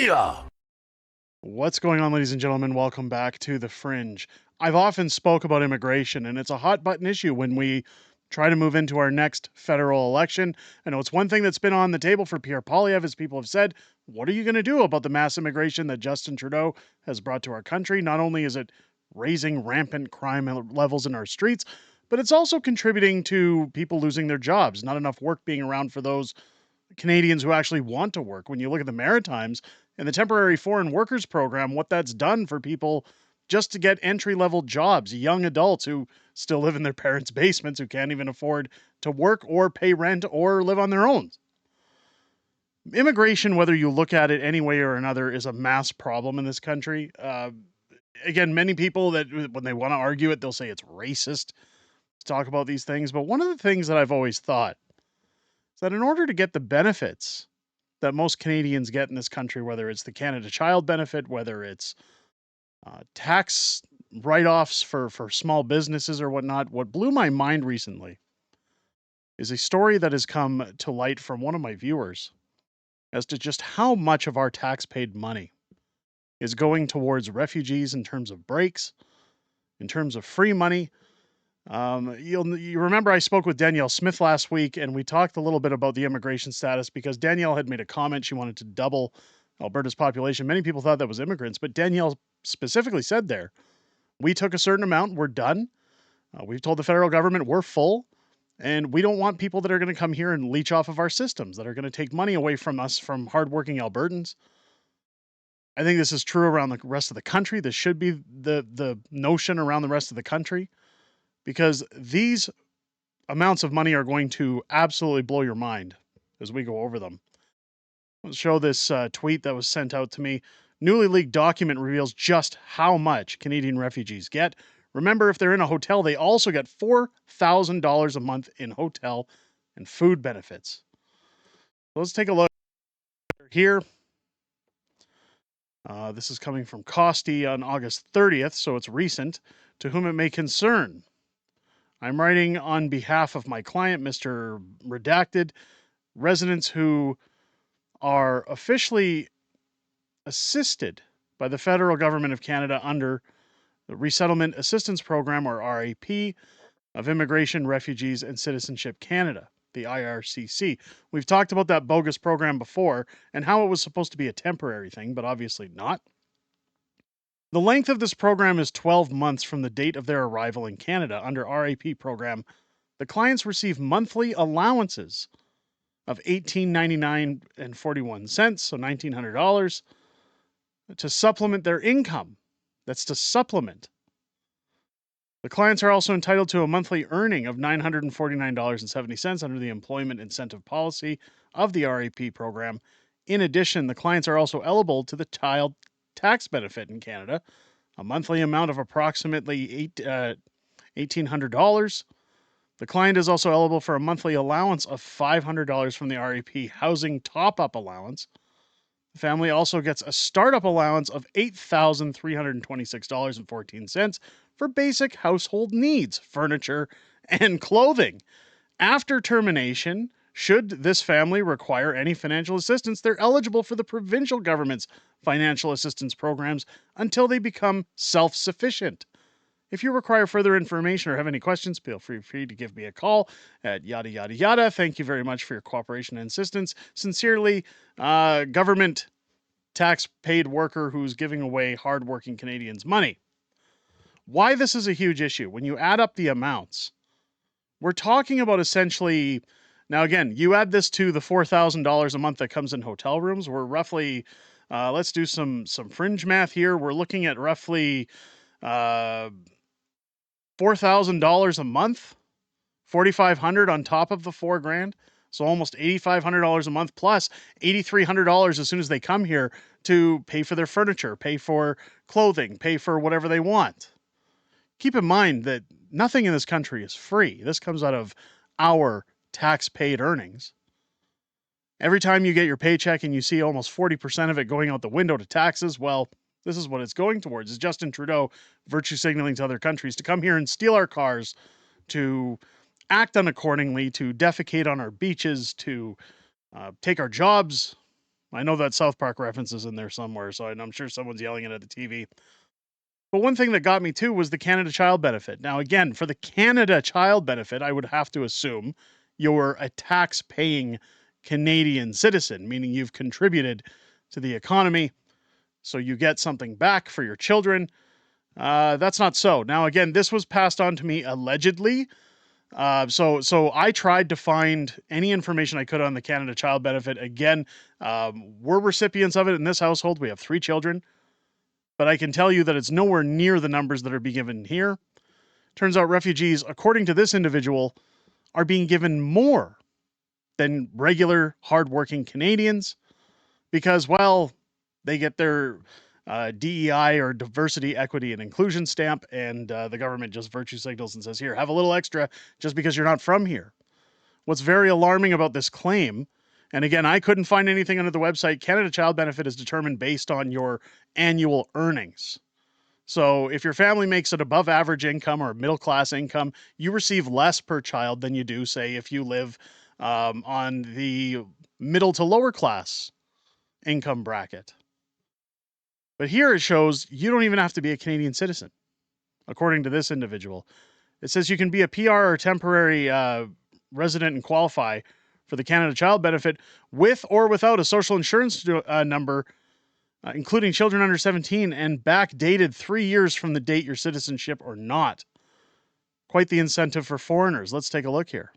Yeah. What's going on, ladies and gentlemen? Welcome back to The Fringe. I've often spoke about immigration, and it's a hot button issue when we try to move into our next federal election. I know it's one thing that's been on the table for Pierre Poilievre, as people have said. What are you going to do about the mass immigration that Justin Trudeau has brought to our country? Not only is it raising rampant crime levels in our streets, but it's also contributing to people losing their jobs, not enough work being around for those Canadians who actually want to work. When you look at the Maritimes and the temporary foreign workers program, what that's done for people just to get entry level jobs, young adults who still live in their parents' basements, who can't even afford to work or pay rent or live on their own. Immigration, whether you look at it any way or another, is a mass problem in this country. Again, many people that when they want to argue it, they'll say it's racist to talk about these things. But one of the things that I've always thought is that in order to get the benefits that most Canadians get in this country, whether it's the Canada Child Benefit, whether it's tax write-offs for small businesses or whatnot, what blew my mind recently is a story that has come to light from one of my viewers as to just how much of our tax-paid money is going towards refugees in terms of breaks, in terms of free money. You remember I spoke with Danielle Smith last week, and we talked a little bit about the immigration status because Danielle had made a comment. She wanted to double Alberta's population. Many people thought that was immigrants, but Danielle specifically said there, we took a certain amount, we're done. We've told the federal government we're full, and we don't want people that are going to come here and leech off of our systems, that are going to take money away from us, from hardworking Albertans. I think this is true around the rest of the country. This should be the notion around the rest of the country, because these amounts of money are going to absolutely blow your mind as we go over them. I'll show this tweet that was sent out to me. Newly leaked document reveals just how much Canadian refugees get. Remember, if they're in a hotel, they also get $4,000 a month in hotel and food benefits. So let's take a look here. This is coming from Costi on August 30th, so it's recent. To whom it may concern. I'm writing on behalf of my client, Mr. Redacted, residents who are officially assisted by the federal government of Canada under the Resettlement Assistance Program, or RAP, of Immigration, Refugees, and Citizenship Canada, the IRCC. We've talked about that bogus program before and how it was supposed to be a temporary thing, but obviously not. The length of this program is 12 months from the date of their arrival in Canada. Under RAP program, the clients receive monthly allowances of $18.99 and 41 cents, so $1,900, to supplement their income. That's to supplement. The clients are also entitled to a monthly earning of $949.70 under the Employment Incentive Policy of the RAP program. In addition, the clients are also eligible to the child tax benefit in Canada, a monthly amount of approximately $1,800. The client is also eligible for a monthly allowance of $500 from the RAP Housing Top-Up Allowance. The family also gets a startup allowance of $8,326.14 for basic household needs, furniture, and clothing. After termination, should this family require any financial assistance, they're eligible for the provincial government's financial assistance programs until they become self-sufficient. If you require further information or have any questions, feel free to give me a call at yada yada yada. Thank you very much for your cooperation and assistance. Sincerely, government tax-paid worker who's giving away hardworking Canadians money. Why this is a huge issue, when you add up the amounts, we're talking about essentially, now again, you add this to the $4,000 a month that comes in hotel rooms, we're roughly, let's do some fringe math here, we're looking at roughly $4,000 a month, $4,500 on top of the $4,000. So almost $8,500 a month plus $8,300 as soon as they come here to pay for their furniture, pay for clothing, pay for whatever they want. Keep in mind that nothing in this country is free. This comes out of our tax-paid earnings. Every time you get your paycheck and you see almost 40% of it going out the window to taxes, well, this is what it's going towards. Is Justin Trudeau virtue signaling to other countries to come here and steal our cars, to act unaccordingly, to defecate on our beaches, to take our jobs. I know that South Park reference is in there somewhere, so I'm sure someone's yelling it at the TV. But one thing that got me too was the Canada Child Benefit. Now, again, for the Canada Child Benefit, I would have to assume you're a tax-paying Canadian citizen, meaning you've contributed to the economy, so you get something back for your children. That's not so. Now, again, this was passed on to me allegedly. So I tried to find any information I could on the Canada Child Benefit. Again, we're recipients of it in this household. We have 3 children, but I can tell you that it's nowhere near the numbers that are being given here. Turns out refugees, according to this individual, are being given more than regular hardworking Canadians because, well, they get their DEI or diversity, equity, and inclusion stamp, and the government just virtue signals and says, here, have a little extra just because you're not from here. What's very alarming about this claim, and again, I couldn't find anything under the website, Canada Child Benefit is determined based on your annual earnings. So if your family makes an above average income or middle class income, you receive less per child than you do, say, if you live on the middle to lower class income bracket. But here it shows you don't even have to be a Canadian citizen, according to this individual. It says you can be a PR or temporary resident and qualify for the Canada Child Benefit with or without a social insurance number, including children under 17, and backdated 3 years from the date your citizenship or not. Quite the incentive for foreigners. Let's take a look here.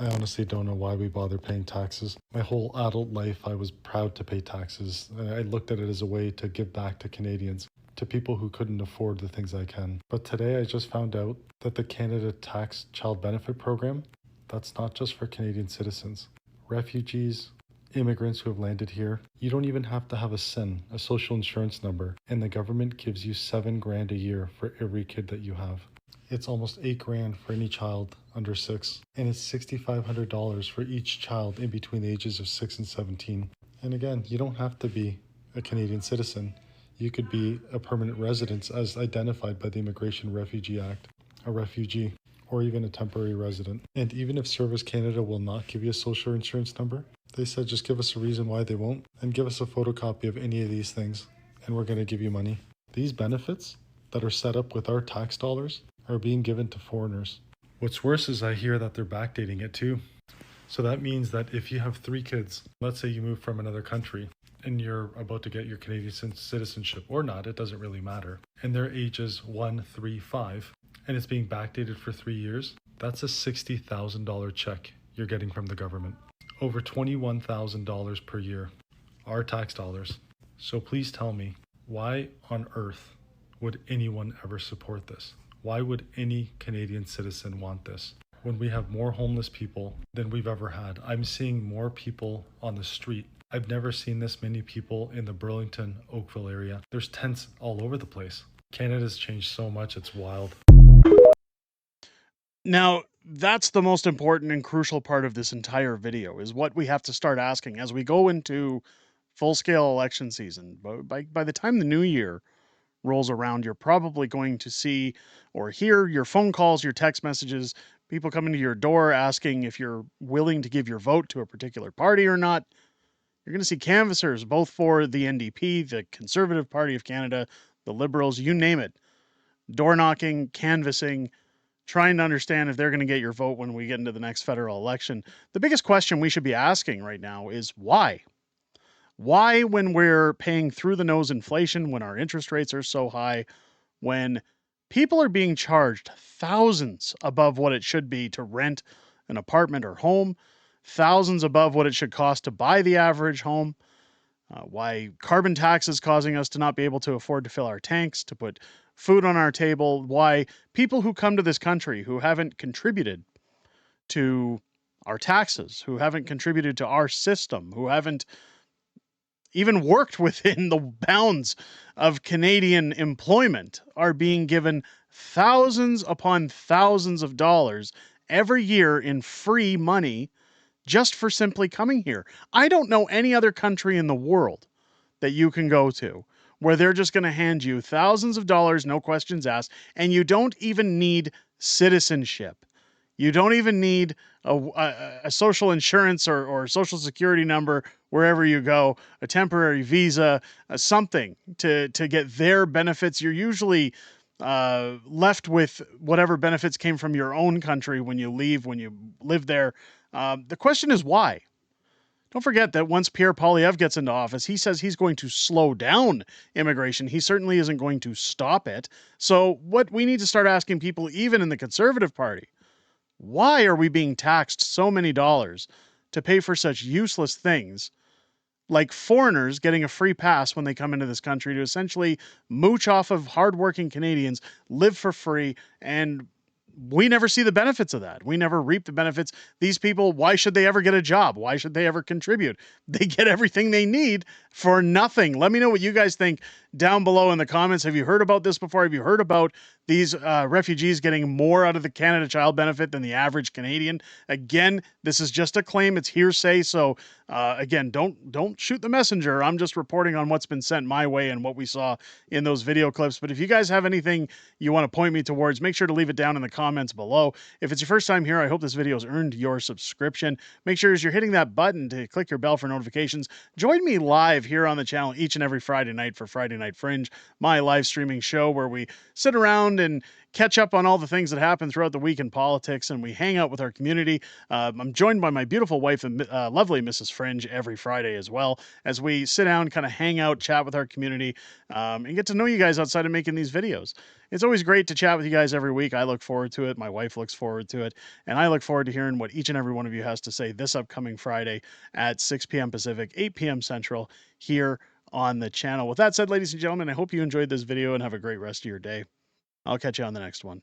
I honestly don't know why we bother paying taxes. My whole adult life, I was proud to pay taxes. I looked at it as a way to give back to Canadians, to people who couldn't afford the things I can. But today I just found out that the Canada Tax Child Benefit Program, that's not just for Canadian citizens. Refugees, immigrants who have landed here, you don't even have to have a SIN, a social insurance number, and the government gives you $7,000 a year for every kid that you have. It's almost $8,000 for any child under 6, and it's $6,500 for each child in between the ages of 6 and 17. And again, you don't have to be a Canadian citizen. You could be a permanent resident as identified by the Immigration Refugee Act, a refugee, or even a temporary resident. And even if Service Canada will not give you a social insurance number, they said just give us a reason why they won't, and give us a photocopy of any of these things, and we're going to give you money. These benefits that are set up with our tax dollars are being given to foreigners. What's worse is I hear that they're backdating it too. So that means that if you have 3 kids, let's say you move from another country and you're about to get your Canadian citizenship or not, it doesn't really matter, and their ages 1, 3, 5, and it's being backdated for 3 years, that's a $60,000 check you're getting from the government. Over $21,000 per year, our tax dollars. So please tell me, why on earth would anyone ever support this? Why would any Canadian citizen want this? When we have more homeless people than we've ever had. I'm seeing more people on the street. I've never seen this many people in the Burlington, Oakville area. There's tents all over the place. Canada's changed so much, it's wild. Now, that's the most important and crucial part of this entire video, is what we have to start asking as we go into full-scale election season. By the time the new year rolls around, you're probably going to see or hear your phone calls, your text messages, people coming to your door asking if you're willing to give your vote to a particular party or not. You're going to see canvassers, both for the NDP, the Conservative Party of Canada, the Liberals, you name it, door knocking, canvassing, trying to understand if they're going to get your vote when we get into the next federal election. The biggest question we should be asking right now is why? Why, when we're paying through the nose inflation, when our interest rates are so high, when people are being charged thousands above what it should be to rent an apartment or home, thousands above what it should cost to buy the average home, why carbon tax is causing us to not be able to afford to fill our tanks, to put food on our table, why people who come to this country who haven't contributed to our taxes, who haven't contributed to our system, who haven't even worked within the bounds of Canadian employment, are being given thousands upon thousands of dollars every year in free money just for simply coming here. I don't know any other country in the world that you can go to where they're just going to hand you thousands of dollars, no questions asked, and you don't even need citizenship. You don't even need a social insurance or social security number wherever you go, a temporary visa, something to get their benefits. You're usually left with whatever benefits came from your own country when you leave, when you live there. The question is why? Don't forget that once Pierre Poilievre gets into office, he says he's going to slow down immigration. He certainly isn't going to stop it. So, what we need to start asking people, even in the Conservative Party, why are we being taxed so many dollars to pay for such useless things, like foreigners getting a free pass when they come into this country to essentially mooch off of hardworking Canadians, live for free, and we never see the benefits of that. We never reap the benefits. These people, why should they ever get a job? Why should they ever contribute? They get everything they need for nothing. Let me know what you guys think down below in the comments. Have you heard about this before? Have you heard about these refugees getting more out of the Canada Child Benefit than the average Canadian? Again, this is just a claim. It's hearsay. So again, don't shoot the messenger. I'm just reporting on what's been sent my way and what we saw in those video clips. But if you guys have anything you want to point me towards, make sure to leave it down in the comments below. If it's your first time here, I hope this video has earned your subscription. Make sure as you're hitting that button to click your bell for notifications. Join me live here on the channel each and every Friday night for Friday Night Fringe, my live streaming show where we sit around and catch up on all the things that happen throughout the week in politics, and we hang out with our community. I'm joined by my beautiful wife and lovely Mrs. Fringe every Friday as well, as we sit down, kind of hang out, chat with our community, and get to know you guys outside of making these videos. It's always great to chat with you guys every week. I look forward to it. My wife looks forward to it. And I look forward to hearing what each and every one of you has to say this upcoming Friday at 6 p.m. Pacific, 8 p.m. Central here on the channel. With that said, ladies and gentlemen, I hope you enjoyed this video and have a great rest of your day. I'll catch you on the next one.